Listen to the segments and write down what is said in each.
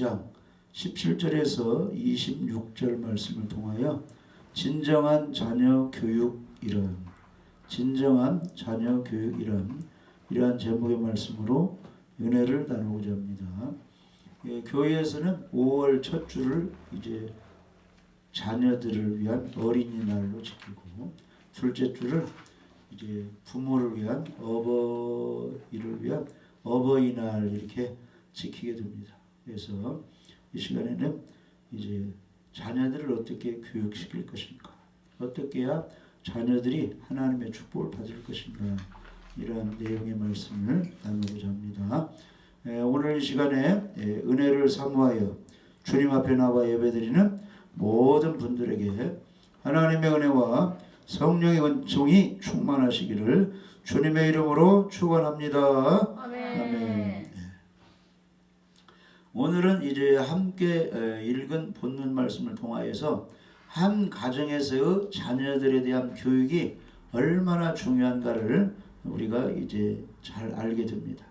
2장 17절에서 26절 말씀을 통하여 진정한 자녀 교육이란 이러한 제목의 말씀으로 은혜를 나누고자 합니다. 교회에서는 5월 첫 주를 이제 자녀들을 위한 어린이날로 지키고, 둘째 주를 이제 부모를 위한 어버이를 위한 어버이날 이렇게 지키게 됩니다. 그래서 이 시간에는 이제 자녀들을 어떻게 교육시킬 것인가, 어떻게 해야 자녀들이 하나님의 축복을 받을 것인가, 이러한 내용의 말씀을 나누고자 합니다. 오늘 이 시간에 은혜를 사모하여 주님 앞에 나와 예배드리는 모든 분들에게 하나님의 은혜와 성령의 은총이 충만하시기를 주님의 이름으로 축원합니다. 아멘. 오늘은 이제 함께 읽은 본문 말씀을 통하여서 한 가정에서의 자녀들에 대한 교육이 얼마나 중요한가를 우리가 이제 잘 알게 됩니다.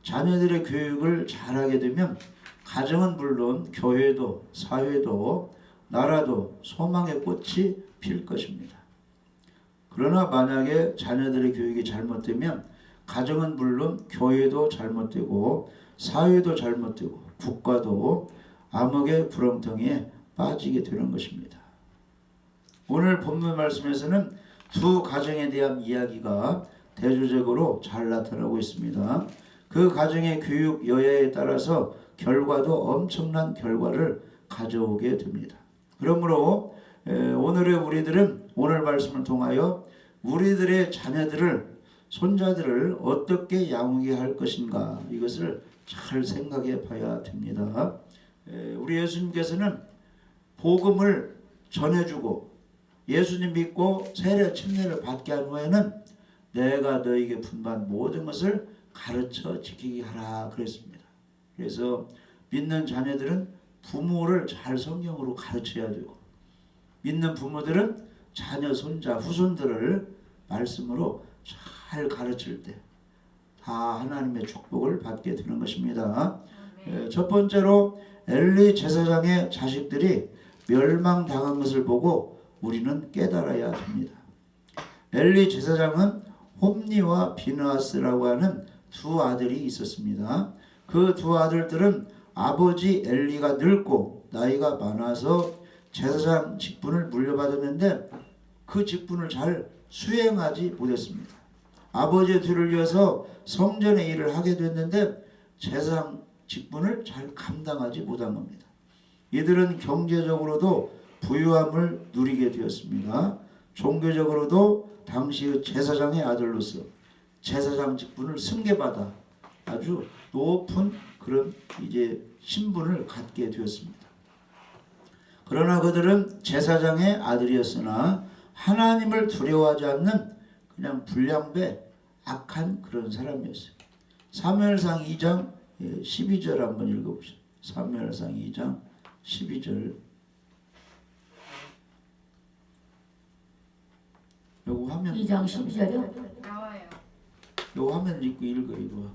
자녀들의 교육을 잘하게 되면 가정은 물론 교회도 사회도 나라도 소망의 꽃이 필 것입니다. 그러나 만약에 자녀들의 교육이 잘못되면 가정은 물론 교회도 잘못되고 사회도 잘못되고 국가도 암흑의 구렁텅이에 빠지게 되는 것입니다. 오늘 본문 말씀에서는 두 가정에 대한 이야기가 대조적으로 잘 나타나고 있습니다. 그 가정의 교육 여야에 따라서 결과도 엄청난 결과를 가져오게 됩니다. 그러므로 오늘의 우리들은 오늘 말씀을 통하여 우리들의 자녀들을, 손자들을 어떻게 양육해야 할 것인가, 이것을 잘 생각해 봐야 됩니다. 우리 예수님께서는 복음을 전해주고 예수님 믿고 세례 침례를 받게 한 후에는 내가 너에게 분부한 모든 것을 가르쳐 지키게 하라 그랬습니다. 그래서 믿는 자녀들은 부모를 잘 성경으로 가르쳐야 되고, 믿는 부모들은 자녀, 손자, 후손들을 말씀으로 잘 가르칠 때 다 하나님의 축복을 받게 되는 것입니다. 첫 번째로 엘리 제사장의 자식들이 멸망당한 것을 보고 우리는 깨달아야 합니다. 엘리 제사장은 홈니와 비느하스라고 하는 두 아들이 있었습니다. 그 두 아들들은 아버지 엘리가 늙고 나이가 많아서 제사장 직분을 물려받았는데 그 직분을 잘 수행하지 못했습니다. 아버지의 뒤를 이어서 성전의 일을 하게 됐는데 제사장 직분을 잘 감당하지 못한 겁니다. 이들은 경제적으로도 부유함을 누리게 되었습니다. 종교적으로도 당시의 제사장의 아들로서 제사장 직분을 승계받아 아주 높은 그런 이제 신분을 갖게 되었습니다. 그러나 그들은 제사장의 아들이었으나 하나님을 두려워하지 않는 그냥 불량배 악한 그런 사람이었어요. 사무엘상 2장 12절 한번 읽어보시죠. 사무엘상 2장 12절. 요거 화면 2장 12절이요? 나와요. 요거 화면 읽고 읽어 이거.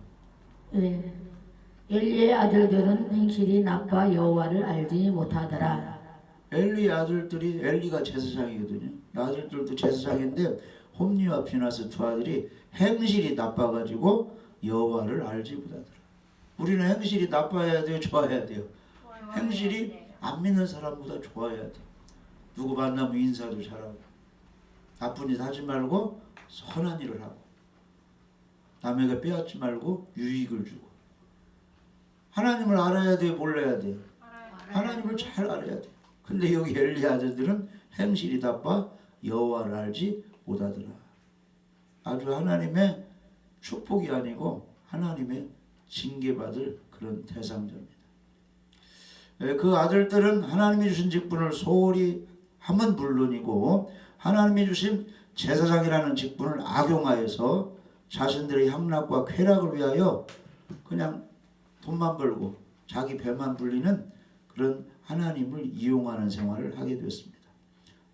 네. 엘리의 아들들은 행실이 나빠 여호와를 알지 못하더라. 엘리 아들들이, 엘리가 제사장이거든요. 아들들도 제사장인데 홈니와 비나스 두 아들이 행실이 나빠가지고 여호와를 알지 못하더라. 우리는 행실이 나빠야 돼요, 좋아야 돼요? 행실이 안 믿는 사람보다 좋아야 돼. 누구 만나면 인사도 잘하고, 나쁜 짓 하지 말고 선한 일을 하고, 남에게 빼앗지 말고 유익을 주고. 하나님을 알아야 돼, 몰라야 돼? 하나님을 잘 알아야 돼. 근데 여기 엘리 아들들은 행실이 나빠 여호와를 알지 못하더라. 아주 하나님의 축복이 아니고 하나님의 징계받을 그런 대상자입니다. 그 아들들은 하나님이 주신 직분을 소홀히 함은 물론이고 하나님이 주신 제사장이라는 직분을 악용하여서 자신들의 향락과 쾌락을 위하여 그냥 돈만 벌고 자기 배만 불리는 그런 하나님을 이용하는 생활을 하게 되었습니다.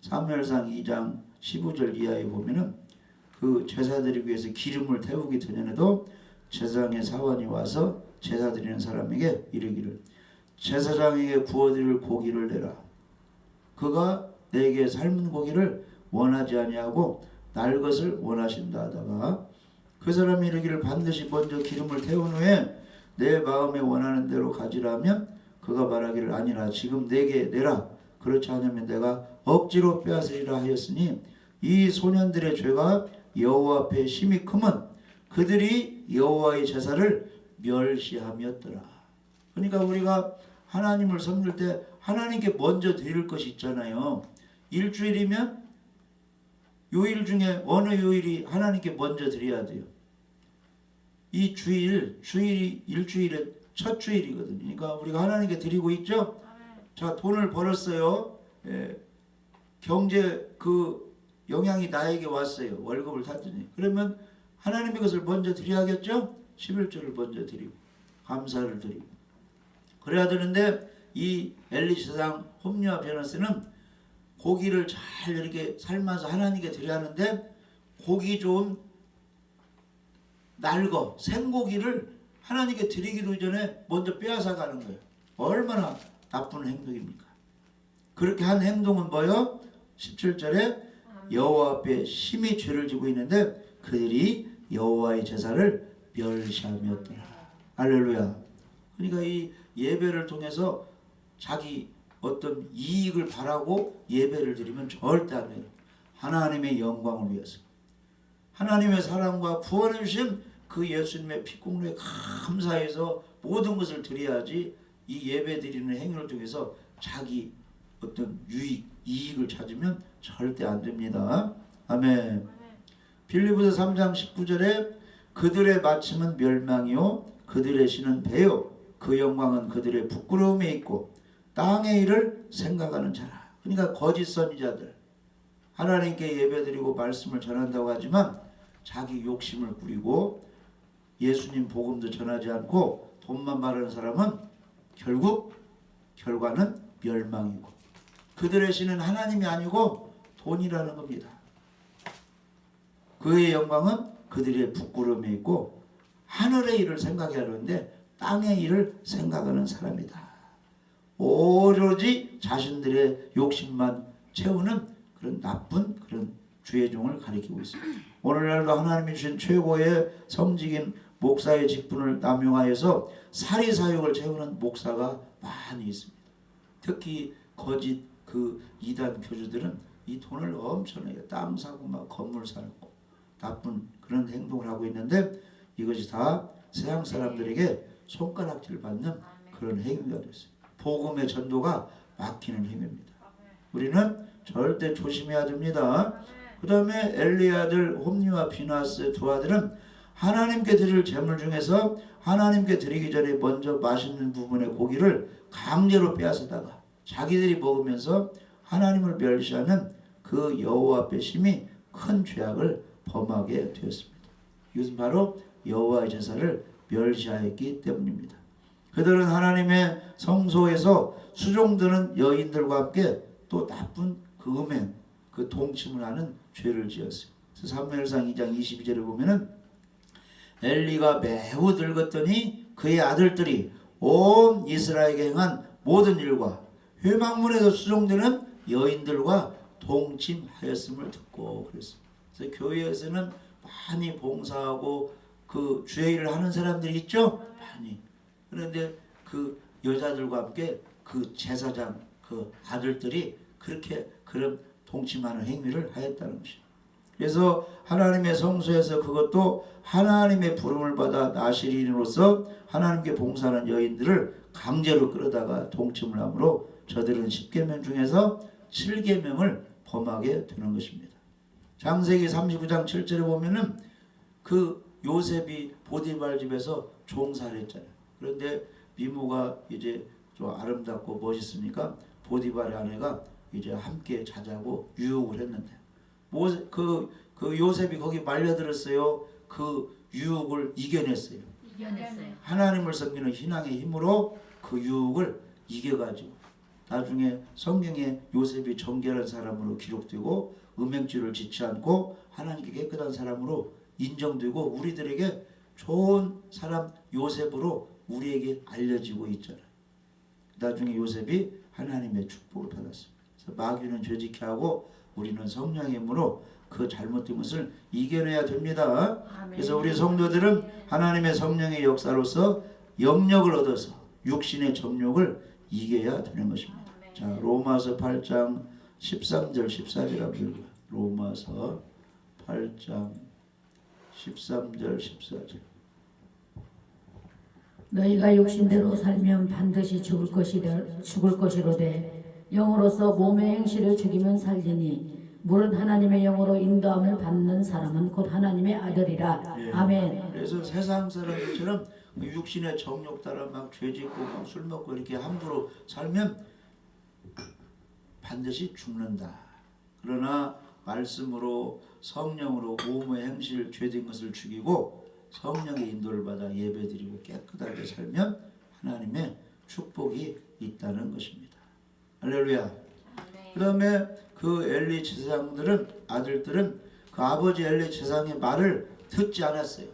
사무엘상 2장 15절 이하에 보면은 그 제사드리기 위해서 기름을 태우기 전에도 제사장의 사원이 와서 제사 드리는 사람에게 이르기를 제사장에게 구워드릴 고기를 내라. 그가 내게 삶은 고기를 원하지 아니하고 날 것을 원하신다 하다가 그 사람이 이르기를 반드시 먼저 기름을 태운 후에 내 마음에 원하는 대로 가지라면 그가 말하기를 아니라 지금 내게 내라. 그렇지 않으면 내가 억지로 빼앗으리라 하였으니 이 소년들의 죄가 여호와 앞에 심히 크면 그들이 여호와의 제사를 멸시함이었더라. 그러니까 우리가 하나님을 섬길 때 하나님께 먼저 드릴 것이 있잖아요. 일주일이면 요일 중에 어느 요일이 하나님께 먼저 드려야 돼요. 이 주일이 일주일의 첫 주일이거든요. 그러니까 우리가 하나님께 드리고 있죠. 자, 돈을 벌었어요. 경제 그 영향이 나에게 왔어요. 월급을 탔더니. 그러면 하나님의 것을 먼저 드려야겠죠. 11조를 먼저 드리고 감사를 드리고 그래야 되는데 이 엘리사장 홈리와 베나스는 고기를 잘 이렇게 삶아서 하나님께 드려야 하는데 고기 좀 날거 생고기를 하나님께 드리기도 전에 먼저 빼앗아 가는 거예요. 얼마나 나쁜 행동입니까? 그렇게 한 행동은 뭐요? 17절에 여호와 앞에 심히 죄를 지고 있는데 그들이 여호와의 제사를 멸시함이었더라. 할렐루야. 그러니까 이 예배를 통해서 자기 어떤 이익을 바라고 예배를 드리면 절대 안 돼요. 하나님의 영광을 위해서 하나님의 사랑과 구원해 주신 그 예수님의 피공로에 감사해서 모든 것을 드려야지 이 예배 드리는 행위를 통해서 자기 어떤 이익을 찾으면 절대 안 됩니다. 아멘. 빌립보서 3장 19절에 그들의 마침은 멸망이요 그들의 신은 배요 그 영광은 그들의 부끄러움에 있고 땅의 일을 생각하는 자라. 그러니까 거짓 선지자들 하나님께 예배드리고 말씀을 전한다고 하지만 자기 욕심을 부리고 예수님 복음도 전하지 않고 돈만 바라는 사람은 결국 결과는 멸망이고 그들의 신은 하나님이 아니고 돈이라는 겁니다. 그의 영광은 그들의 부끄러움에 있고 하늘의 일을 생각해야 하는데 땅의 일을 생각하는 사람이다. 오로지 자신들의 욕심만 채우는 그런 나쁜 그런 주의 종을 가리키고 있습니다. 오늘날도 하나님이 주신 최고의 성직인 목사의 직분을 남용하여서 사리사욕을 채우는 목사가 많이 있습니다. 특히 거짓 그 이단 교주들은 이 돈을 엄청나게 땅 사고 막 건물 사고 나쁜 그런 행동을 하고 있는데 이것이 다 세상 사람들에게 손가락질 받는 그런 행위가 됐어요. 복음의 전도가 막히는 행위입니다. 우리는 절대 조심해야 됩니다. 그 다음에 엘리 아들 홈리와 비나스 두 아들은 하나님께 드릴 제물 중에서 하나님께 드리기 전에 먼저 맛있는 부분의 고기를 강제로 빼앗아다가 자기들이 먹으면서 하나님을 멸시하는 그 여호와 앞에 심히 큰 죄악을 범하게 되었습니다. 이것은 바로 여호와의 제사를 멸시하였기 때문입니다. 그들은 하나님의 성소에서 수종드는 여인들과 함께 또 나쁜 그 음행, 그 동침을 하는 죄를 지었어요. 사무엘상 2장 22절에 보면은 엘리가 매우 늙었더니 그의 아들들이 온 이스라엘에게 행한 모든 일과 회막문에서 수종되는 여인들과 동침하였음을 듣고 그랬습니다. 그래서 교회에서는 많이 봉사하고 그 주의 일을 하는 사람들이 있죠? 많이. 그런데 그 여자들과 함께 그 제사장 그 아들들이 그렇게 그런 동침하는 행위를 하였다는 것이죠. 그래서 하나님의 성소에서 그것도 하나님의 부름을 받아 나시린으로서 하나님께 봉사하는 여인들을 강제로 끌어다가 동침을 하므로 저들은 10계명 중에서 7계명을 범하게 되는 것입니다. 창세기 39장 7절에 보면은 그 요셉이 보디발 집에서 종사를 했잖아요. 그런데 미모가 이제 좀 아름답고 멋있으니까 보디발의 아내가 이제 함께 자자고 유혹을 했는데 그 요셉이 거기 말려들었어요. 그 유혹을 이겨냈어요. 하나님을 섬기는 신앙의 힘으로 그 유혹을 이겨가지고 나중에 성경에 요셉이 정결한 사람으로 기록되고 음행죄를 짓지 않고 하나님께 깨끗한 사람으로 인정되고 우리들에게 좋은 사람 요셉으로 우리에게 알려지고 있잖아요. 나중에 요셉이 하나님의 축복을 받았습니다. 그래서 마귀는 죄짓게 하고 우리는 성령의 힘으로 그 잘못된 것을 이겨내야 됩니다. 그래서 우리 성도들은 하나님의 성령의 역사로서 영력을 얻어서 육신의 정욕을 이겨야 되는 것입니다. 자, 로마서 8장 13절 14절 한번 읽어요. 로마서 8장 13절 14절. 너희가 육신대로 살면 반드시 죽을 것이로되 영으로서 몸의 행실을 죽이면 살리니 무릇 하나님의 영으로 인도함을 받는 사람은 곧 하나님의 아들이라. 예. 아멘. 그래서 세상 사람들처럼 육신의 정욕 따라 막 죄짓고 막 술 먹고 이렇게 함부로 살면 반드시 죽는다. 그러나 말씀으로 성령으로 몸의 행실 죄된 것을 죽이고 성령의 인도를 받아 예배드리고 깨끗하게 살면 하나님의 축복이 있다는 것입니다. 할렐루야. 그 다음에 그 엘리 제사장들은 아들들은 그 아버지 엘리 제사장의 말을 듣지 않았어요.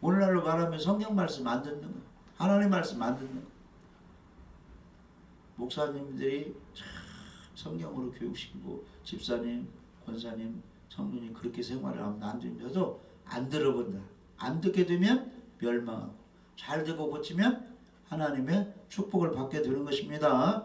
오늘날로 말하면 성경 말씀 안 듣는 거예요. 하나님 말씀 안 듣는 거예요. 목사님들이 성경으로 교육시키고 집사님, 권사님, 성도님 그렇게 생활을 하면 안 되면서도 안 들어본다. 안 듣게 되면 멸망하고 잘 듣고 고치면 하나님의 축복을 받게 되는 것입니다.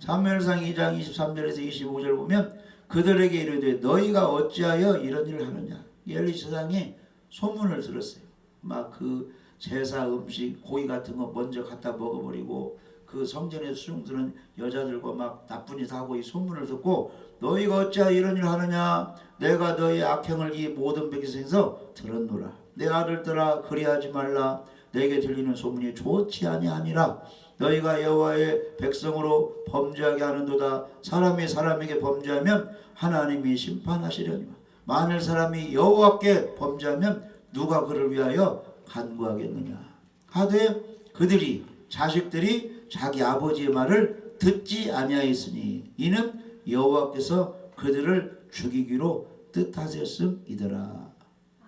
사무엘상 2장 23절에서 25절 보면 그들에게 이르되 너희가 어찌하여 이런 일을 하느냐. 엘리 제사장이 소문을 들었어요. 막 그 제사 음식 고기 같은 거 먼저 갖다 먹어버리고 그 성전에 수용드는 여자들과 막 나쁜 짓 하고 이 소문을 듣고 너희가 어찌하여 이런 일을 하느냐. 내가 너희 악행을 이 모든 백성에서 들었노라. 내 아들들아 그리하지 말라. 내게 들리는 소문이 좋지 아니하니라. 너희가 여호와의 백성으로 범죄하게 하는도다. 사람이 사람에게 범죄하면 하나님이 심판하시려니와. 만일 사람이 여호와께 범죄하면 누가 그를 위하여 간구하겠느냐. 하되 그들이 자식들이 자기 아버지의 말을 듣지 아니하였으니 이는 여호와께서 그들을 죽이기로 뜻하셨음이더라.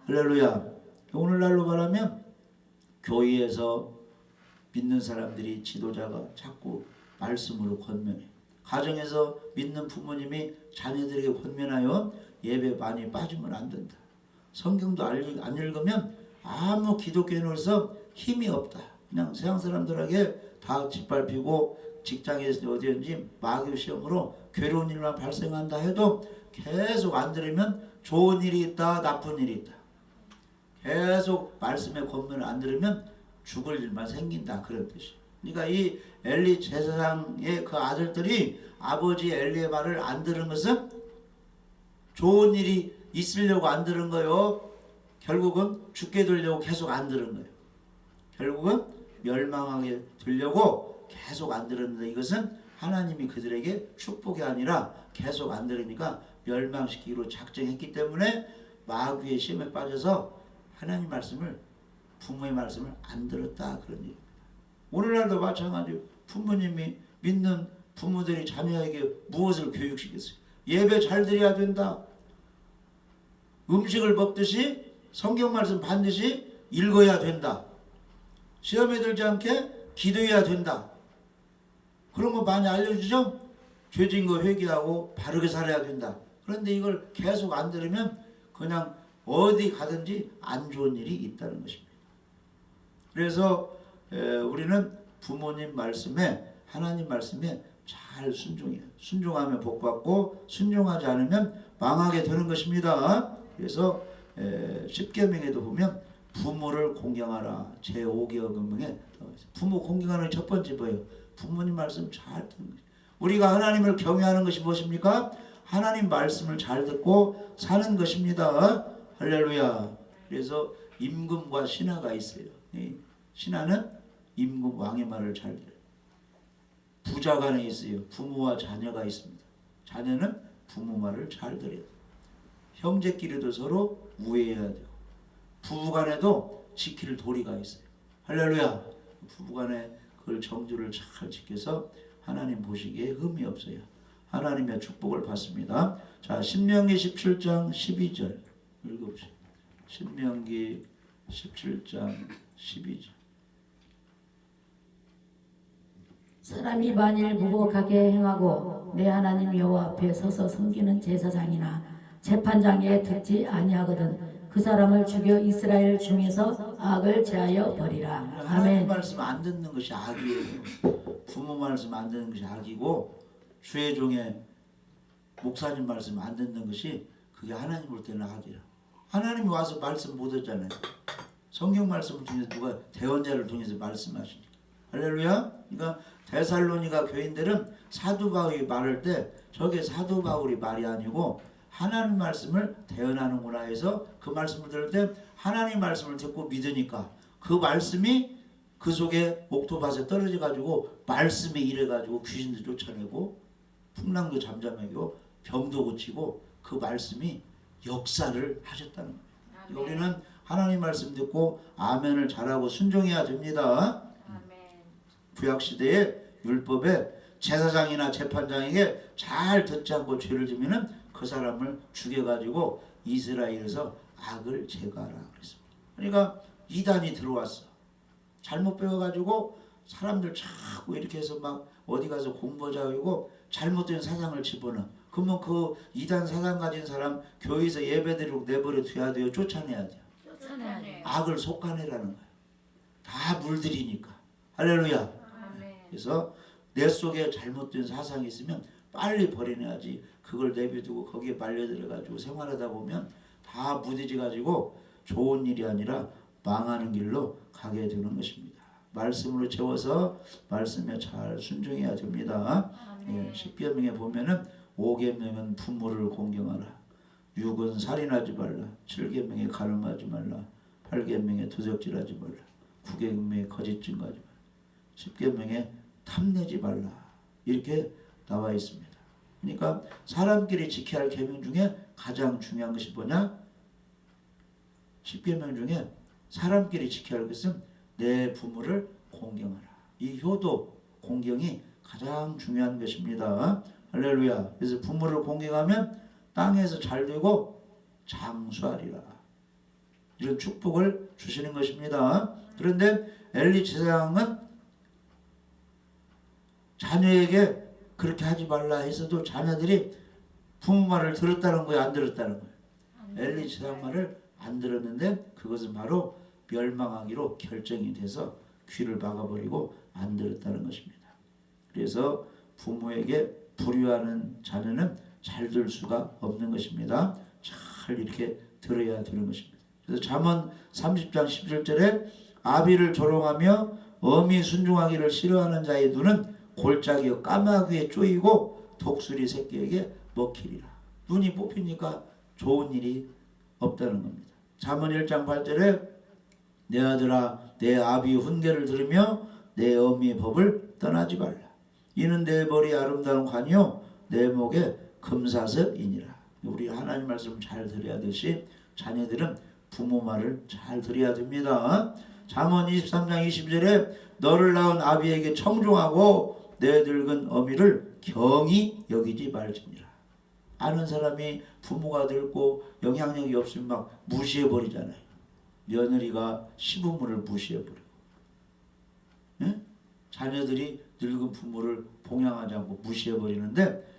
할렐루야. 오늘날로 말하면 교회에서 믿는 사람들이 지도자가 자꾸 말씀으로 권면해. 가정에서 믿는 부모님이 자녀들에게 권면하여 예배 많이 빠지면 안 된다. 성경도 안 읽으면 아무 기독교인으로서 힘이 없다. 그냥 세상 사람들에게 다 짓밟히고 직장에서 어디든지 마귀 시험으로 괴로운 일만 발생한다 해도 계속 안 들으면 좋은 일이 있다, 나쁜 일이 있다. 계속 말씀의 권면을 안 들으면 죽을 일만 생긴다. 그런 뜻이에요. 그러니까 이 엘리 제사장의 그 아들들이 아버지 엘리의 말을 안 들은 것은 좋은 일이 있으려고 안 들은 거요. 결국은 죽게 되려고 계속 안 들은 거예요. 결국은 멸망하게 되려고 계속 안 들었는데 이것은 하나님이 그들에게 축복이 아니라 계속 안 들으니까 멸망시키기로 작정했기 때문에 마귀의 시험에 빠져서 하나님 말씀을 부모의 말씀을 안 들었다 그런 얘기입니다. 오늘날도 마찬가지로 부모님이 믿는 부모들이 자녀에게 무엇을 교육시켰어요? 예배 잘 드려야 된다. 음식을 먹듯이 성경 말씀 반드시 읽어야 된다. 시험에 들지 않게 기도해야 된다. 그런 거 많이 알려주죠? 죄진 거 회개하고 바르게 살아야 된다. 그런데 이걸 계속 안 들으면 그냥 어디 가든지 안 좋은 일이 있다는 것입니다. 그래서 우리는 부모님 말씀에 하나님 말씀에 잘 순종해요. 순종하면 복받고 순종하지 않으면 망하게 되는 것입니다. 그래서 10계명에도 보면 부모를 공경하라. 제5계명에 부모 공경하는 첫 번째 뭐예요? 부모님 말씀 잘 듣는 거예요. 우리가 하나님을 경외하는 것이 무엇입니까? 하나님 말씀을 잘 듣고 사는 것입니다. 할렐루야. 그래서 임금과 신하가 있어요. 신하는 임금 왕의 말을 잘 들어요. 부자 간에 있어요. 부모와 자녀가 있습니다. 자녀는 부모 말을 잘 들어요. 형제끼리도 서로 우애해야 되고 부부간에도 지킬 도리가 있어요. 할렐루야. 부부간에 그걸 정주를 잘 지켜서 하나님 보시기에 흠이 없어요. 하나님의 축복을 받습니다. 자, 신명기 17장 12절 읽어보세요. 신명기 17장 12절. 사람이 만일 무복하게 행하고 내 하나님 여호와 앞에 서서 섬기는 제사장이나 재판장에 듣지 아니하거든 그 사람을 죽여 이스라엘 중에서 악을 제하여 버리라. 하나님 아멘. 말씀 안 듣는 것이 악이에요. 부모 말씀 안 듣는 것이 악이고 주의 종의 목사님 말씀 안 듣는 것이 그게 하나님 볼 때는 악이라. 하나님이 와서 말씀 못 듣잖아요. 성경 말씀을 통해서 누가 대언자를 통해서 말씀하시니까. 할렐루야. 그러니까 데살로니가 교인들은 사도 바울이 말할 때 저게 사도 바울이 말이 아니고 하나님 말씀을 대언하는구나 해서 그 말씀을 들을 때 하나님 말씀을 듣고 믿으니까 그 말씀이 그 속에 옥토밭에 떨어져 가지고 말씀에 이래 가지고 귀신도 쫓아내고 풍랑도 잠잠하고 병도 고치고 그 말씀이 역사를 하셨다는 거예요. 아멘. 우리는 하나님 말씀 듣고 아멘을 잘하고 순종해야 됩니다. 아멘. 구약시대의 율법에 제사장이나 재판장에게 잘 듣지 않고 죄를 지면은 그 사람을 죽여가지고 이스라엘에서 악을 제거하라 그랬습니다. 그러니까 이단이 들어왔어. 잘못 배워가지고 사람들 자꾸 이렇게 해서 막 어디 가서 공부하자고 잘못된 사상을 집어넣어. 그러면 그 이단 사상 가진 사람 교회에서 예배드리고 내버려 둬야 돼요? 쫓아내야 돼요? 쫓아내. 악을 속아내라는 거예요. 다 물들이니까. 할렐루야. 아멘. 그래서 내 속에 잘못된 사상이 있으면 빨리 버려내야지. 그걸 내비두고 거기에 말려들어가지고 생활하다 보면 다 무뎌져가지고 좋은 일이 아니라 망하는 길로 가게 되는 것입니다. 말씀으로 채워서 말씀에 잘 순종해야 됩니다. 아멘. 십계명에 보면은 5계명은 부모를 공경하라. 6은 살인하지 말라. 7계명에 가늠하지 말라. 8계명에 도적질하지 말라. 9계명에 거짓 증거하지 말라. 10계명에 탐내지 말라. 이렇게 나와 있습니다. 그러니까 사람끼리 지켜야 할 계명 중에 가장 중요한 것이 뭐냐? 10계명 중에 사람끼리 지켜야 할 것은 내 부모를 공경하라. 이 효도, 공경이 가장 중요한 것입니다. 할렐루야. 그래서 부모를 공경하면 땅에서 잘 되고 장수하리라. 이런 축복을 주시는 것입니다. 그런데 엘리 제사장은 자녀에게 그렇게 하지 말라 해서도 자녀들이 부모 말을 들었다는 거예요? 안 들었다는 거예요? 엘리 제사장 말을 안 들었는데 그것은 바로 멸망하기로 결정이 돼서 귀를 막아버리고 안 들었다는 것입니다. 그래서 부모에게 불효하는 자녀는 잘 들 수가 없는 것입니다. 잘 이렇게 들어야 되는 것입니다. 그래서 잠언 30장 11절에 아비를 조롱하며 어미 순종하기를 싫어하는 자의 눈은 골짜기와 까마귀에 쪼이고 독수리 새끼에게 먹히리라. 눈이 뽑히니까 좋은 일이 없다는 겁니다. 잠언 1장 8절에 내 아들아 내 아비 훈계를 들으며 내 어미의 법을 떠나지 말라. 이는 내 머리에 아름다운 관이요 내 목에 금사슬이니라. 우리 하나님 말씀 잘 들어야 되듯이 자녀들은 부모 말을 잘 들어야 됩니다. 잠언 23장 20절에 너를 낳은 아비에게 청종하고 내 늙은 어미를 경히 여기지 말지니라. 아는 사람이 부모가 늙고 영향력이 없으면 막 무시해버리잖아요. 며느리가 시부모를 무시해버리고, 예? 자녀들이 늙은 부모를 봉양하지 않고 무시해버리는데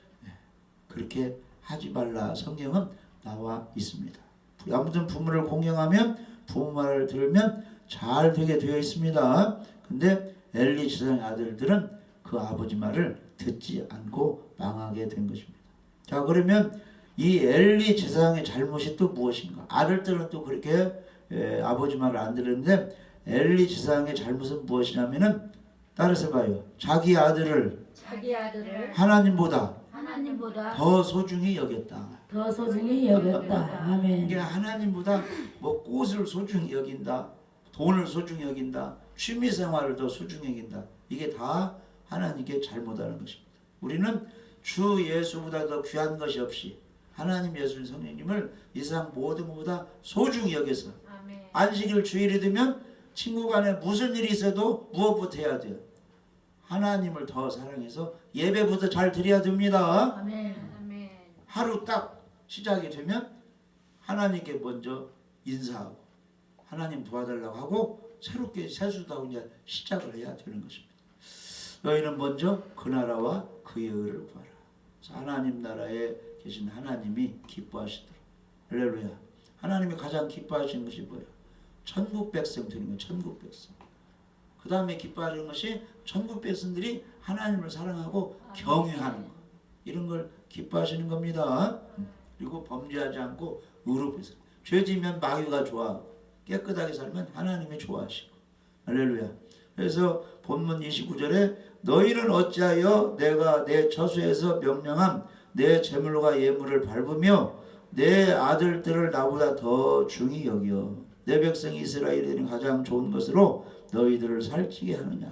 그렇게 하지 말라 성경은 나와 있습니다. 아무튼 부모를 공경하면 부모 말을 들으면 잘 되게 되어 있습니다. 근데 엘리 제사장의 아들들은 그 아버지 말을 듣지 않고 망하게 된 것입니다. 자, 그러면 이 엘리 제사장의 잘못이 또 무엇인가? 아들들은 또 그렇게 아버지 말을 안 들었는데 엘리 제사장의 잘못은 무엇이냐면은 따라서 봐요. 자기 아들을 하나님보다 더 소중히 여겼다. 더 소중히 여겼다. 아멘. 이게 하나님보다 뭐 꽃을 소중히 여긴다, 돈을 소중히 여긴다, 취미생활을 더 소중히 여긴다. 이게 다 하나님께 잘못하는 것입니다. 우리는 주 예수보다 더 귀한 것이 없이 하나님 예수님 성령님을 이 세상 모든 것보다 소중히 여겨서 아멘. 안식일 주일이 되면 친구 간에 무슨 일이 있어도 무엇부터 해야 돼요? 하나님을 더 사랑해서 예배부터 잘 드려야 됩니다. 아멘. 아멘. 하루 딱 시작이 되면 하나님께 먼저 인사하고 하나님 도와달라고 하고 새롭게 세수도 하고 이제 시작을 해야 되는 것입니다. 너희는 먼저 그 나라와 그의 의를 구하라. 하나님 나라에 계신 하나님이 기뻐하시도록. 할렐루야. 하나님이 가장 기뻐하시는 것이 뭐예요? 천국 백성 되는 거예요. 천국 백성. 그 다음에 기뻐하는 것이 천국 백성들이 하나님을 사랑하고 경외하는 것. 이런 걸 기뻐하시는 겁니다. 그리고 범죄하지 않고 의롭게. 죄지면 마귀가 좋아. 깨끗하게 살면 하나님이 좋아하시고. 할렐루야. 그래서 본문 29절에 너희는 어찌하여 내가 내 처소에서 명령한 내 제물과 예물을 밟으며 내 아들들을 나보다 더 중히 여겨 내 백성 이스라엘이 가장 좋은 것으로 너희들을 살찌게 하느냐.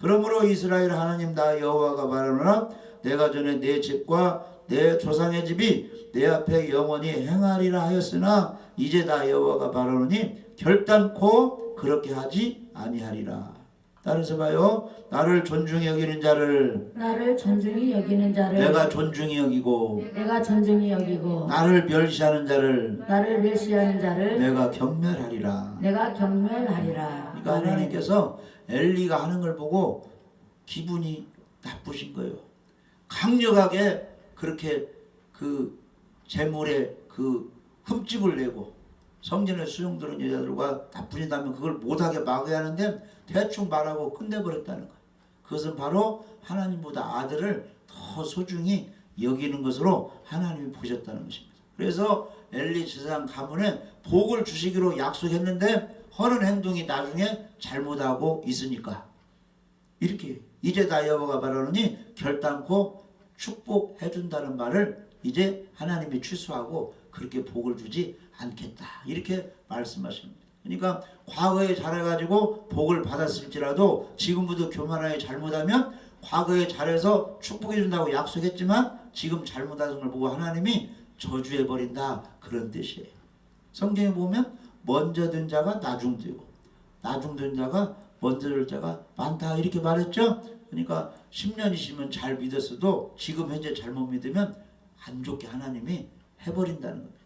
그러므로 이스라엘 하나님 나 여호와가 말하노라 내가 전에 내 집과 내 조상의 집이 내 앞에 영원히 행하리라 하였으나 이제 나 여호와가 말하노니 결단코 그렇게 하지 아니하리라. 따라서 봐요. 나를 존중히 여기는 자를 나를 존중히 여기는 자를 내가 존중히 여기고 내가 존중히 여기고 나를 멸시하는 자를 나를 멸시하는 자를 내가 경멸하리라. 내가 경멸하리라. 그러니까 하나님께서 엘리가 하는 걸 보고 기분이 나쁘신 거예요. 강력하게 그렇게 그 재물에 그 흠집을 내고 성전에 수용되는 여자들과 나쁜 짓 하면 그걸 못하게 막아야 하는데 대충 말하고 끝내버렸다는 거예요. 그것은 바로 하나님보다 아들을 더 소중히 여기는 것으로 하나님이 보셨다는 것입니다. 그래서 엘리 제사장 가문에 복을 주시기로 약속했는데 하는 행동이 나중에 잘못하고 있으니까 이렇게 이제 나 여호와가 말하노니 결단코 축복해준다는 말을 이제 하나님이 취소하고 그렇게 복을 주지 않겠다 이렇게 말씀하십니다. 그러니까 과거에 잘해가지고 복을 받았을지라도 지금부터 교만하게 잘못하면 과거에 잘해서 축복해준다고 약속했지만 지금 잘못하는 걸 보고 하나님이 저주해버린다 그런 뜻이에요. 성경에 보면 먼저 된 자가 나중되고 나중된 자가 먼저 될 자가 많다 이렇게 말했죠. 그러니까 10년이시면 잘 믿었어도 지금 현재 잘못 믿으면 안 좋게 하나님이 해버린다는 겁니다.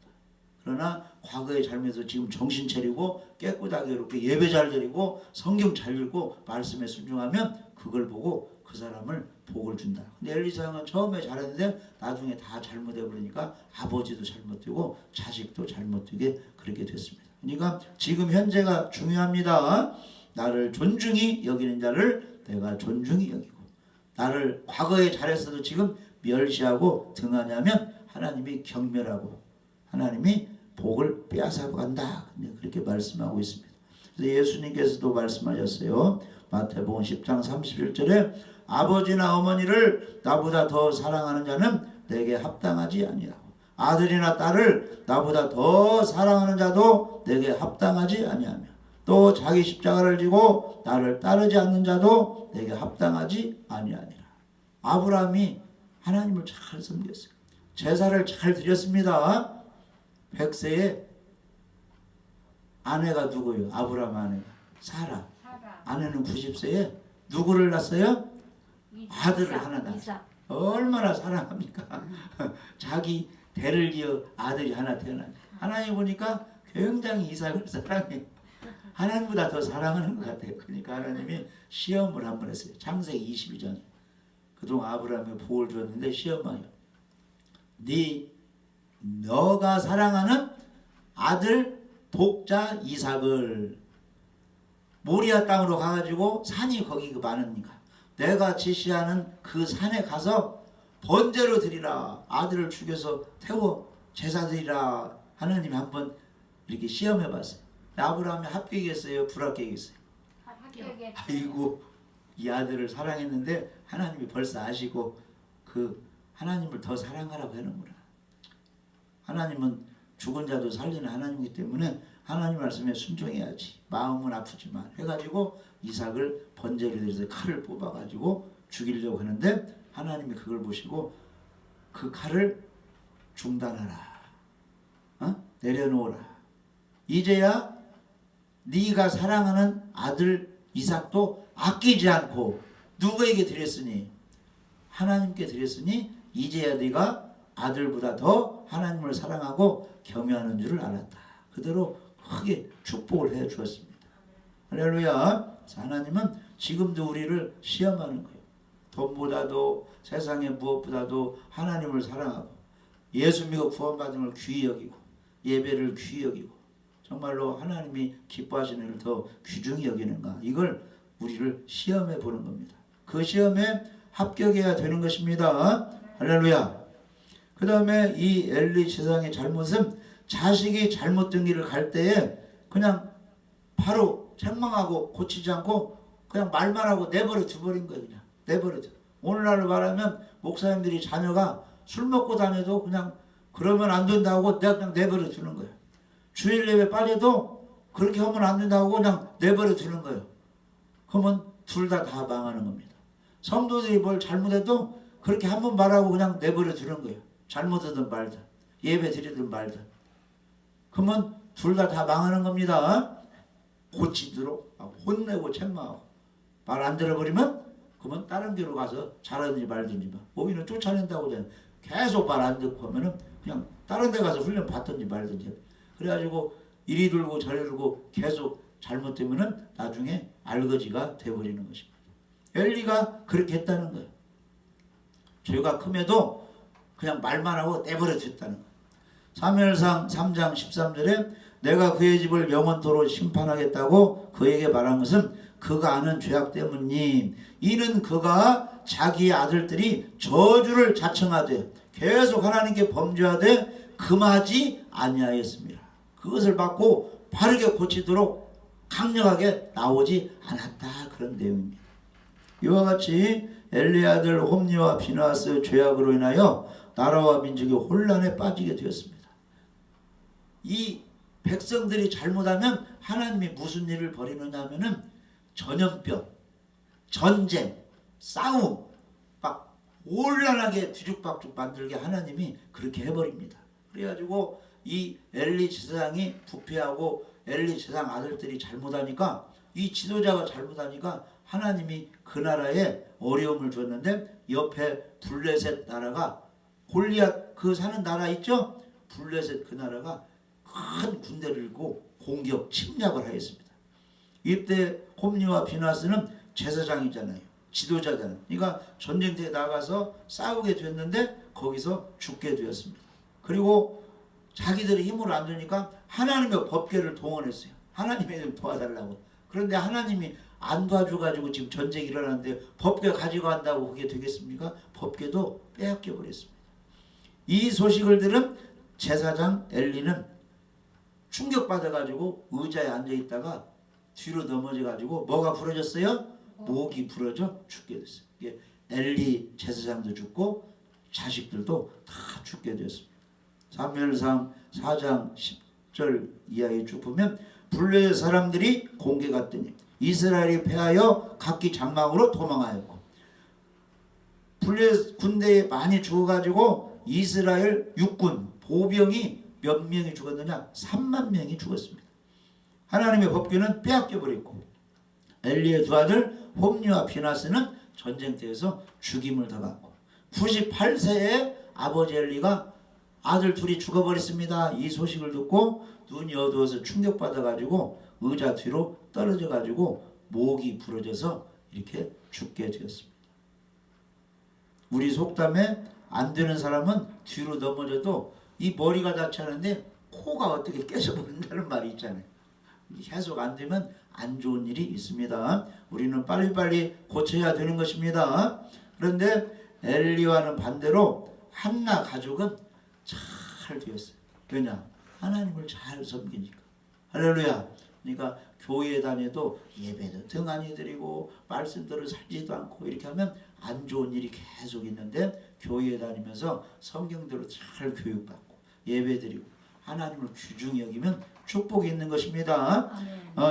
그러나 과거에 잘못해서 지금 정신 차리고 깨끗하게 이렇게 예배 잘 드리고 성경 잘 읽고 말씀에 순종하면 그걸 보고 그 사람을 복을 준다. 근데 엘리사는 처음에 잘했는데 나중에 다 잘못해버리니까 아버지도 잘못되고 자식도 잘못되게 그렇게 됐습니다. 그러니까 지금 현재가 중요합니다. 나를 존중히 여기는 자를 내가 존중히 여기고 나를 과거에 잘했어도 지금 멸시하고 등하냐면 하나님이 경멸하고 하나님이 복을 빼앗아고 간다. 그렇게 말씀하고 있습니다. 그래서 예수님께서도 말씀하셨어요. 마태복음 10장 31절에 아버지나 어머니를 나보다 더 사랑하는 자는 내게 합당하지 아니하고 아들이나 딸을 나보다 더 사랑하는 자도 내게 합당하지 아니하며 또 자기 십자가를 지고 나를 따르지 않는 자도 내게 합당하지 아니하니라. 아브라함이 하나님을 잘 섬겼어요. 제사를 잘 드렸습니다. 100세에 아내가 누구예요? 아브라함 아내가 사라. 아내는 90세에 누구를 낳았어요? 아들을 하나 낳았어요. 얼마나 사랑합니까? 자기 대를 이어 아들이 하나 태어나요. 하나님 보니까 굉장히 이삭을 사랑해요. 하나님보다 더 사랑하는 것 같아요. 그러니까 하나님이 시험을 한번 했어요. 창세기 22장. 그동안 아브라함에 복을 주었는데 시험하여 너가 사랑하는 아들 독자 이삭을 모리아 땅으로 가가지고 산이 거기 많으니까 내가 지시하는 그 산에 가서 번제로 드리라. 아들을 죽여서 태워 제사 드리라. 하나님이 한번 이렇게 시험해 봤어요. 아브라함이 합격했어요? 불합격했어요? 아이고 이 아들을 사랑했는데 하나님이 벌써 아시고 그 하나님을 더 사랑하라고 하는구나. 하나님은 죽은 자도 살리는 하나님이기 때문에 하나님 말씀에 순종해야지. 마음은 아프지만 해가지고 이삭을 번제로 드려서 칼을 뽑아가지고 죽이려고 하는데 하나님이 그걸 보시고 그 칼을 중단하라. 내려놓으라. 이제야 네가 사랑하는 아들 이삭도 아끼지 않고 누구에게 드렸으니 하나님께 드렸으니 이제야 네가 아들보다 더 하나님을 사랑하고 경외하는 줄을 알았다. 그대로 크게 축복을 해 주었습니다. 할렐루야. 하나님은 지금도 우리를 시험하는 거예요. 돈보다도 세상의 무엇보다도 하나님을 사랑하고 예수 믿고 구원받음을 귀히 여기고 예배를 귀히 여기고 정말로 하나님이 기뻐하시는 일을 더 귀중히 여기는가, 이걸 우리를 시험해 보는 겁니다. 그 시험에 합격해야 되는 것입니다. 할렐루야. 그 다음에 이 엘리 제사장의 잘못은 자식이 잘못된 길을 갈 때에 그냥 바로 책망하고 고치지 않고 그냥 말만 하고 내버려 두버린 거예요. 그냥 내버려 둬. 오늘날로 말하면 목사님들이 자녀가 술 먹고 다녀도 그냥 그러면 안 된다고 내가 그냥 내버려 두는 거예요. 주일 예배 빠져도 그렇게 하면 안 된다고 그냥 내버려 두는 거예요. 그러면 둘 다 망하는 겁니다. 성도들이 뭘 잘못해도 그렇게 한 번 말하고 그냥 내버려 두는 거예요. 잘못하든 말든 예배 드리든 말든. 그러면 둘 다 망하는 겁니다. 고치도록 혼내고 책망하고 말 안 들어버리면 그러면 다른 길로 가서 잘하든지 말든지 오히려 쫓아낸다고 계속 말 안 듣고 하면은 그냥 다른 데 가서 훈련 받든지 말든지. 그래가지고 이리 돌고 저리 돌고 계속 잘못되면은 나중에 알거지가 돼버리는 것입니다. 엘리가 그렇게 했다는 거예요. 죄가 큼에도 그냥 말만 하고 내버려 뒀다는 거예요. 사무엘상 3장 13절에 내가 그의 집을 영원토록 심판하겠다고 그에게 말한 것은 그가 아는 죄악 때문임. 이는 그가 자기의 아들들이 저주를 자청하되 계속 하나님께 범죄하되 금하지 아니하였습니다. 그것을 받고 바르게 고치도록 강력하게 나오지 않았다, 그런 내용입니다. 이와 같이 엘리 아들 홈리와 비나스 죄악으로 인하여 나라와 민족이 혼란에 빠지게 되었습니다. 이 백성들이 잘못하면 하나님이 무슨 일을 벌이느냐 하면은 전염병, 전쟁, 싸움 막 혼란하게 뒤죽박죽 만들게 하나님이 그렇게 해버립니다. 그래가지고 이 엘리 제사장이 부패하고 엘리 제사장 아들들이 잘못하니까, 이 지도자가 잘못하니까 하나님이 그 나라에 어려움을 줬는데 옆에 블레셋 나라가, 골리앗 그 사는 나라 있죠? 블레셋 그 나라가 큰 군대를 들고 공격 침략을 하였습니다. 이때 홈리와 비나스는 제사장이잖아요. 지도자잖아요. 그러니까 전쟁터에 나가서 싸우게 됐는데 거기서 죽게 되었습니다. 그리고 자기들의 힘으로 안 되니까 하나님의 법궤를 동원했어요. 하나님이 좀 도와달라고. 그런데 하나님이 안 도와줘가지고 지금 전쟁이 일어났는데 법궤 가지고 간다고 그게 되겠습니까? 법궤도 빼앗겨 버렸습니다. 이 소식을 들은 제사장 엘리는 충격받아가지고 의자에 앉아있다가 뒤로 넘어져가지고 뭐가 부러졌어요? 목이 부러져 죽게 됐어요. 이게 엘리 제사장도 죽고 자식들도 다 죽게 되었습니다. 사무엘상 4장 10절 이하에 쭉 보면 블레셋 사람들이 공개 갔더니 이스라엘이 패하여 각기 장막으로 도망하였고, 블레셋 군대에 많이 죽어가지고 이스라엘 육군 보병이 몇 명이 죽었느냐? 3만 명이 죽었습니다. 하나님의 법궤는 빼앗겨 버렸고 엘리의 두 아들 홈리와 비나스는 전쟁터에서 죽임을 당하고 98세에 아버지 엘리가 아들 둘이 죽어버렸습니다. 이 소식을 듣고 눈이 어두워서 충격받아가지고 의자 뒤로 떨어져가지고 목이 부러져서 이렇게 죽게 되었습니다. 우리 속담에 안 되는 사람은 뒤로 넘어져도 이 머리가 다치는데 코가 어떻게 깨져버린다는 말이 있잖아요. 계속 안 되면 안 좋은 일이 있습니다. 우리는 빨리빨리 고쳐야 되는 것입니다. 그런데 엘리와는 반대로 한나 가족은 잘 되었어요. 왜냐? 하나님을 잘 섬기니까. 할렐루야. 그러니까 교회 다녀도 예배도 등한히 드리고 말씀대로 살지도 않고 이렇게 하면 안 좋은 일이 계속 있는데, 교회 다니면서 성경대로 잘 교육받고 예배 드리고 하나님을 귀중히 여기면 축복이 있는 것입니다.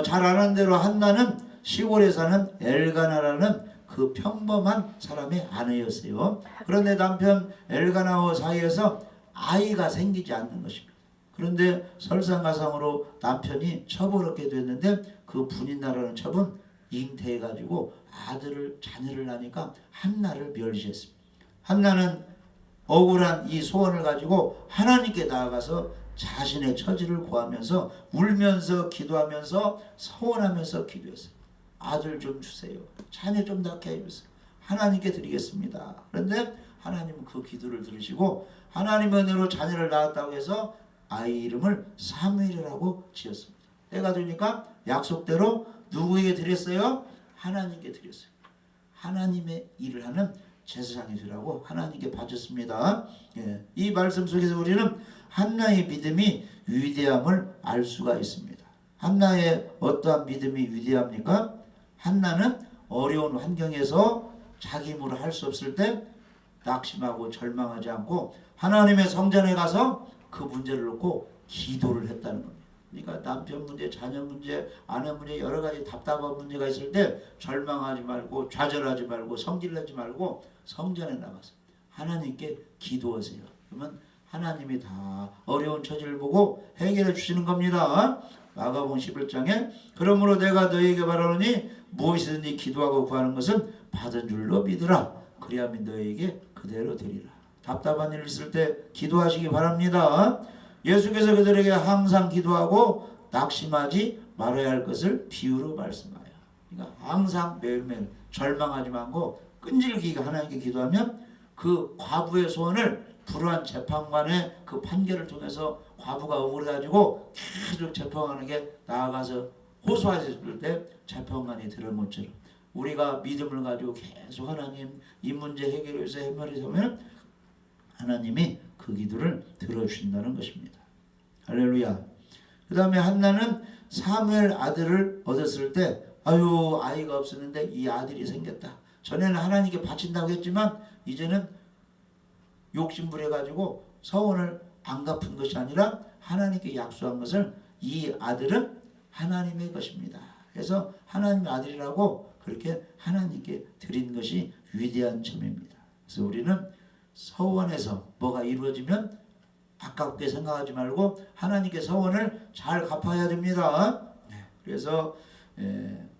잘 아는 대로 한나는 시골에 사는 엘가나라는 그 평범한 사람의 아내였어요. 그런데 남편 엘가나와 사이에서 아이가 생기지 않는 것입니다. 그런데 설상가상으로 남편이 첩을 얻게 됐는데 그 분인나라는 첩은 잉태해가지고 자녀를 낳으니까 한나를 멸시했습니다. 한나는 억울한 이 소원을 가지고 하나님께 나아가서 자신의 처지를 구하면서 울면서 기도하면서 서원하면서 기도했어요. 아들 좀 주세요. 자녀 좀 낳게 해주세요. 하나님께 드리겠습니다. 그런데 하나님은 그 기도를 들으시고 하나님의 은혜로 자녀를 낳았다고 해서 아이 이름을 사무엘이라고 지었습니다. 때가 되니까 약속대로 누구에게 드렸어요? 하나님께 드렸어요. 하나님의 일을 하는 제사장이 되라고 하나님께 바쳤습니다. 예, 이 말씀 속에서 우리는 한나의 믿음이 위대함을 알 수가 있습니다. 한나의 어떠한 믿음이 위대합니까? 한나는 어려운 환경에서 자기 힘으로 할 수 없을 때 낙심하고 절망하지 않고 하나님의 성전에 가서 그 문제를 놓고 기도를 했다는 겁니다. 그러니까 남편 문제, 자녀 문제, 아내 문제 여러 가지 답답한 문제가 있을 때 절망하지 말고 좌절하지 말고 성질내지 말고 성전에 나가서 하나님께 기도하세요. 그러면 하나님이 다 어려운 처지를 보고 해결해 주시는 겁니다. 마가복음 11장에 그러므로 내가 너희에게 바라노니 무엇이든지 기도하고 구하는 것은 받은 줄로 믿으라. 그리하면 너희에게 그대로 되리라. 답답한 일 있을 때 기도하시기 바랍니다. 예수께서 그들에게 항상 기도하고 낙심하지 말아야 할 것을 비유로 말씀하여. 그러니까 항상 매일매일 절망하지 말고 끈질기게 하나님께 기도하면 그 과부의 소원을 불우한 재판관의 그 판결을 통해서 과부가 억울해가지고 계속 재판관에게 나아가서 호소하셨을 때 재판관이 들은 것처럼 우리가 믿음을 가지고 계속 하나님 이 문제 해결을 위해서 해결하면 하나님이 그 기도를 들어주신다는 것입니다. 할렐루야. 그 다음에 한나는 사무엘 아들을 얻었을 때 아유 아이가 없었는데 이 아들이 생겼다. 전에는 하나님께 바친다고 했지만 이제는 욕심부려가지고 서원을 안 갚은 것이 아니라 하나님께 약속한 것을 이 아들은 하나님의 것입니다. 그래서 하나님의 아들이라고 그렇게 하나님께 드린 것이 위대한 점입니다. 그래서 우리는 서원에서 뭐가 이루어지면 아깝게 생각하지 말고 하나님께 서원을 잘 갚아야 됩니다. 그래서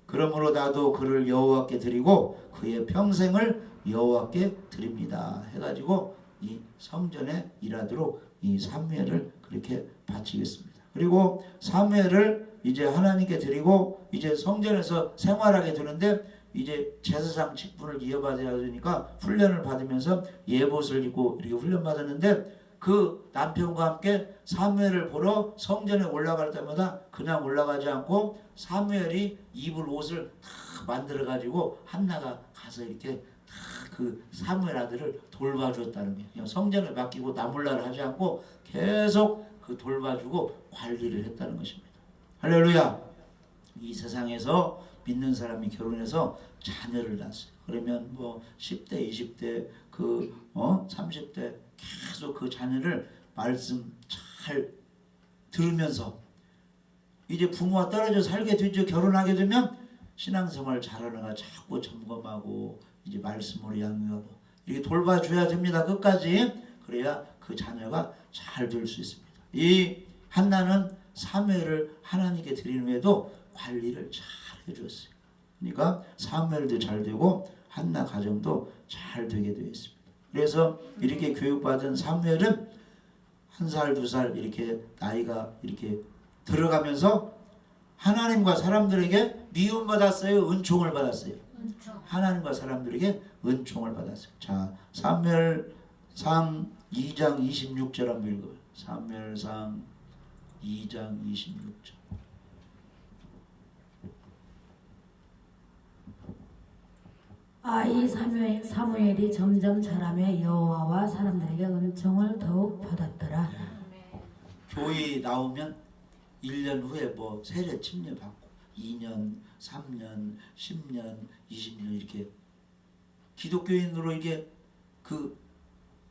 그러므로 나도 그를 여호와께 드리고 그의 평생을 여호와께 드립니다 해가지고 이 성전에 일하도록 이 사무엘을 그렇게 바치겠습니다. 그리고 사무엘을 이제 하나님께 드리고 이제 성전에서 생활하게 되는데 이제 제사장 직분을 이어받아야 되니까 훈련을 받으면서 예봇을 입고 이렇게 훈련 받았는데 그 남편과 함께 사무엘을 보러 성전에 올라갈 때마다 그냥 올라가지 않고 사무엘이 입을 옷을 다 만들어 가지고 한나가 가서 이렇게 그 사무엘 아들을 돌봐주었다는 거예요. 그냥 성전을 맡기고 나몰라를 하지 않고 계속 그 돌봐주고 관리를 했다는 것입니다. 할렐루야. 이 세상에서 믿는 사람이 결혼해서 자녀를 낳았어요. 그러면 뭐 10대, 20대, 30대 계속 그 자녀를 말씀 잘 들으면서 이제 부모와 떨어져 살게 되죠. 결혼하게 되면 신앙생활 잘하는가 자꾸 점검하고 이제 말씀으로 양육하고 이렇게 돌봐줘야 됩니다. 끝까지. 그래야 그 자녀가 잘 될 수 있습니다. 이 한나는 사무엘을 하나님께 드린 후에도 관리를 잘 해줬어요. 그러니까 사무엘도 잘 되고 한나 가정도 잘 되게 되어 있습니다. 그래서 이렇게 교육받은 사무엘은 1살, 2살 이렇게 나이가 이렇게 들어가면서 하나님과 사람들에게 미움받았어요? 은총을 받았어요? 은총. 하나님과 사람들에게 은총을 받았어요. 자, 사무엘상 2장 26절 한번 읽어요. 사무엘상 2장 26절. 아이 사무엘이 점점 자라며 여호와와 사람들에게 은총을 더욱 받았더라. 네. 교회 나오면 1년 후에 뭐 세례 침례 받고 2년, 3년, 10년, 20년 이렇게 기독교인으로 이게 그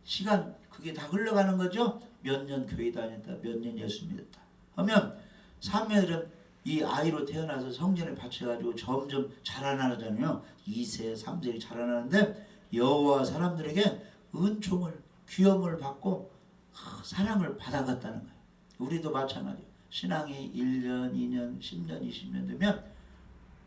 시간 그게 다 흘러가는 거죠. 몇 년 교회 다녔다, 몇 년 예수 믿었다 하면 사무엘은 이 아이로 태어나서 성전에 바쳐가지고 점점 자라나잖아요. 2세, 3세이 자라나는데 여호와 사람들에게 은총을, 귀염을 받고 사랑을 받아갔다는 거예요. 우리도 마찬가지예요. 신앙이 1년, 2년, 10년, 20년 되면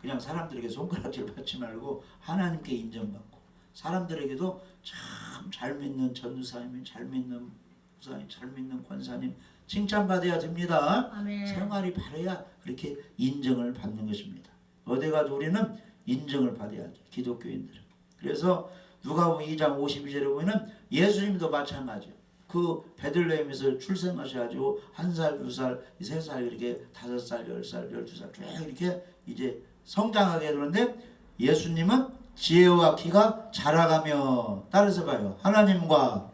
그냥 사람들에게 손가락질 받지 말고 하나님께 인정받고 사람들에게도 참 잘 믿는 전도사님, 잘 믿는 목사님, 잘 믿는 권사님 칭찬받아야 됩니다. 아멘. 생활이 바라야 그렇게 인정을 받는 것입니다. 어디 가도 우리는 인정을 받아야 돼. 기독교인들은. 그래서 누가복음 2장 52절에 보면은 예수님도 마찬가지예요. 그 베들레헴에서 출생하셔가지고 1살, 2살, 3살 이렇게 5살, 10살, 12살 쭉 이렇게 이제 성장하게 되는데 예수님은 지혜와 키가 자라가며 따라서 봐요. 하나님과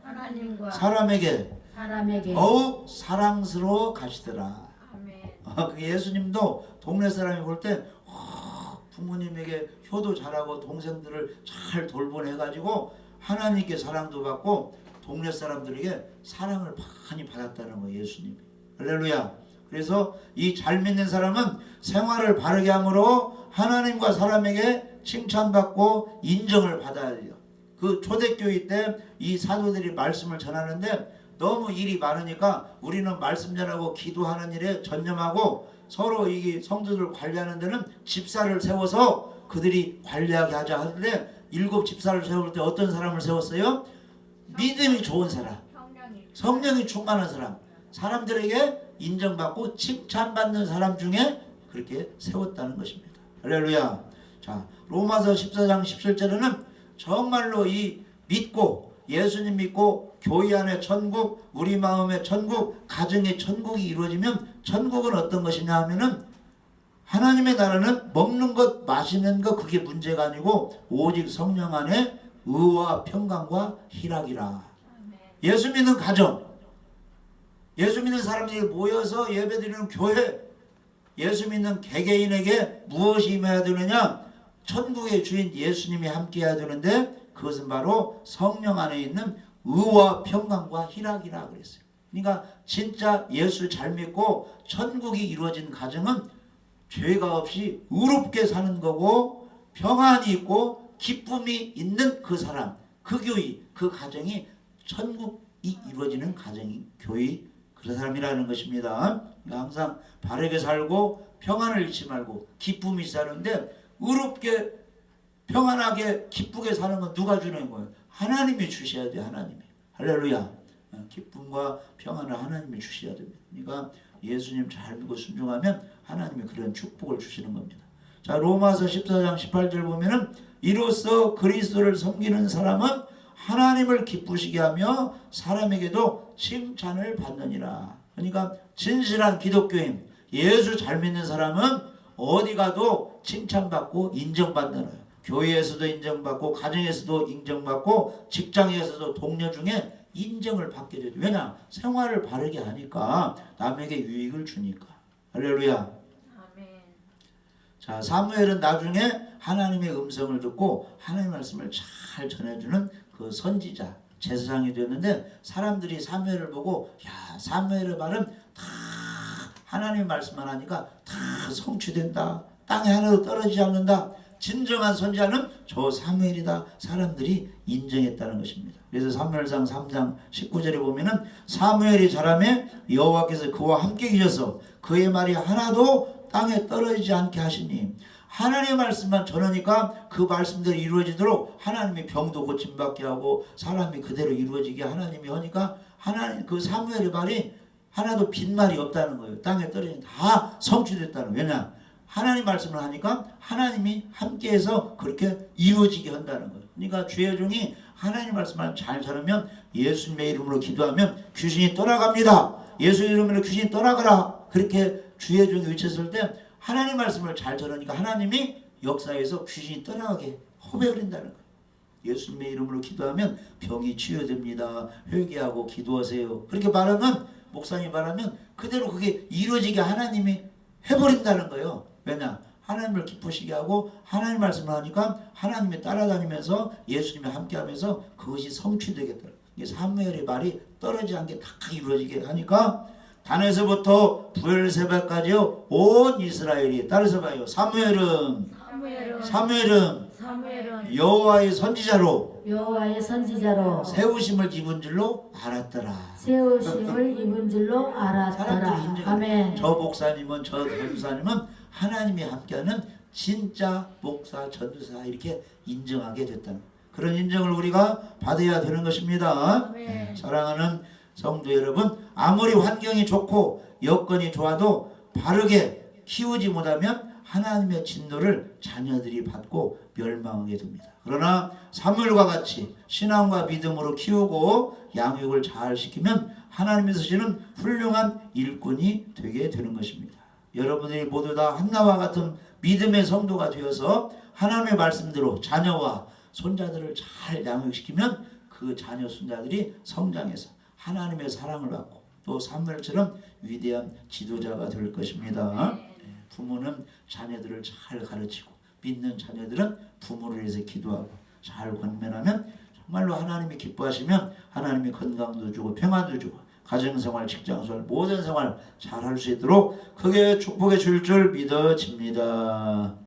사람에게 더욱 사랑스러워 가시더라. 아멘. 그 예수님도 동네 사람이 볼 때 부모님에게 효도 잘하고 동생들을 잘 돌보내가지고 하나님께 사랑도 받고 동네 사람들에게 사랑을 많이 받았다는 거예요. 예수님이. 할렐루야. 그래서 이 잘 믿는 사람은 생활을 바르게 함으로 하나님과 사람에게 칭찬받고 인정을 받아야 돼요. 그 초대교회 때 이 사도들이 말씀을 전하는데 너무 일이 많으니까 우리는 말씀 전하고 기도하는 일에 전념하고 서로 이 성도들 관리하는 데는 집사를 세워서 그들이 관리하게 하자 하는데 7 집사를 세울 때 어떤 사람을 세웠어요? 믿음이 좋은 사람, 성령이 충만한 사람, 사람들에게 인정받고 칭찬받는 사람 중에 그렇게 세웠다는 것입니다. 할렐루야. 자, 로마서 14장 17절에는 정말로 이 믿고 예수님 믿고 교회 안에 천국, 우리 마음의 천국, 가정의 천국이 이루어지면 천국은 어떤 것이냐 하면은 하나님의 나라는 먹는 것, 마시는 것 그게 문제가 아니고 오직 성령 안에 의와 평강과 희락이라. 예수 믿는 가정, 예수 믿는 사람들이 모여서 예배드리는 교회, 예수 믿는 개개인에게 무엇이 임해야 되느냐? 천국의 주인 예수님이 함께해야 되는데 그것은 바로 성령 안에 있는 의와 평강과 희락이라 그랬어요. 그러니까 진짜 예수 잘 믿고 천국이 이루어진 가정은 죄가 없이 의롭게 사는 거고 평안이 있고 기쁨이 있는 그 사람, 그 교회, 그 가정이 천국이 이루어지는 가정이 교회 그런 사람이라는 것입니다. 그러니까 항상 바르게 살고 평안을 잃지 말고 기쁨이 사는데 의롭게 평안하게 기쁘게 사는 건 누가 주는 거예요? 하나님이 주셔야 돼요. 하나님이. 할렐루야. 기쁨과 평안을 하나님이 주셔야 됩니다. 그러니까 예수님 잘 믿고 순종하면 하나님이 그런 축복을 주시는 겁니다. 자, 로마서 14장 18절 보면은 이로써 그리스도를 섬기는 사람은 하나님을 기쁘시게 하며 사람에게도 칭찬을 받느니라. 그러니까 진실한 기독교인, 예수 잘 믿는 사람은 어디 가도 칭찬받고 인정받는 거예요. 교회에서도 인정받고 가정에서도 인정받고 직장에서도 동료 중에 인정을 받게 되죠. 왜냐? 생활을 바르게 하니까 남에게 유익을 주니까. 할렐루야. 아멘. 자, 사무엘은 나중에 하나님의 음성을 듣고 하나님의 말씀을 잘 전해주는 그 선지자, 제사장이 되었는데 사람들이 사무엘을 보고 야, 사무엘의 말은 다 하나님의 말씀만 하니까 다 성취된다. 땅에 하나도 떨어지지 않는다. 진정한 선지자는 저 사무엘이다. 사람들이 인정했다는 것입니다. 그래서 사무엘상 3장 19절에 보면은 사무엘이 자라매 여호와께서 그와 함께 계셔서 그의 말이 하나도 땅에 떨어지지 않게 하시니 하나님의 말씀만 전하니까 그 말씀대로 이루어지도록 하나님이 병도 고침받게 하고 사람이 그대로 이루어지게 하나님이 하니까 하나님 그 사무엘의 말이 하나도 빈말이 없다는 거예요. 땅에 떨어지는 다 성취됐다는 거예요. 왜냐? 하나님 말씀을 하니까 하나님이 함께해서 그렇게 이루어지게 한다는 거예요. 그러니까 주의 종이 하나님 말씀을 잘 전하면 예수님의 이름으로 기도하면 귀신이 떠나갑니다. 예수 이름으로 귀신이 떠나가라. 그렇게 주의 종이 외쳤을 때 하나님 말씀을 잘 전하니까 하나님이 역사에서 귀신이 떠나가게 허배그린다는 거예요. 예수님의 이름으로 기도하면 병이 치유됩니다. 회개하고 기도하세요. 그렇게 말하면 목사님이 말하면 그대로 그게 이루어지게 하나님이 해버린다는 거예요. 왜냐? 하나님을 기쁘시게 하고 하나님 말씀을 하니까 하나님이 따라다니면서 예수님이 함께하면서 그것이 성취되겠다. 이게 사무엘의 말이 떨어지지 않게 다 이루어지게 하니까 단에서부터 부엘세바까지요 온 이스라엘이 따라서 봐요. 사무엘은 여호와의 선지자로 세우심을 입은 줄로 알았더라. 사람들이 인정. 아멘. 저 목사님은 저 전도사님은 하나님이 함께하는 진짜 목사 전도사 이렇게 인정하게 됐다는 그런 인정을 우리가 받아야 되는 것입니다. 아멘. 사랑하는 성도 여러분, 아무리 환경이 좋고 여건이 좋아도 바르게 키우지 못하면 하나님의 진노를 자녀들이 받고 멸망하게 됩니다. 그러나 사무엘과 같이 신앙과 믿음으로 키우고 양육을 잘 시키면 하나님이 쓰시는 훌륭한 일꾼이 되게 되는 것입니다. 여러분들이 모두 다 한나와 같은 믿음의 성도가 되어서 하나님의 말씀대로 자녀와 손자들을 잘 양육시키면 그 자녀 손자들이 성장해서 하나님의 사랑을 받고 또 사무엘처럼 위대한 지도자가 될 것입니다. 부모는 자녀들을 잘 가르치고 믿는 자녀들은 부모를 위해서 기도하고 잘 권면하면 정말로 하나님이 기뻐하시면 하나님이 건강도 주고 평안도 주고 가정생활, 직장생활, 모든 생활 잘 할 수 있도록 크게 축복해 줄 줄 믿어집니다.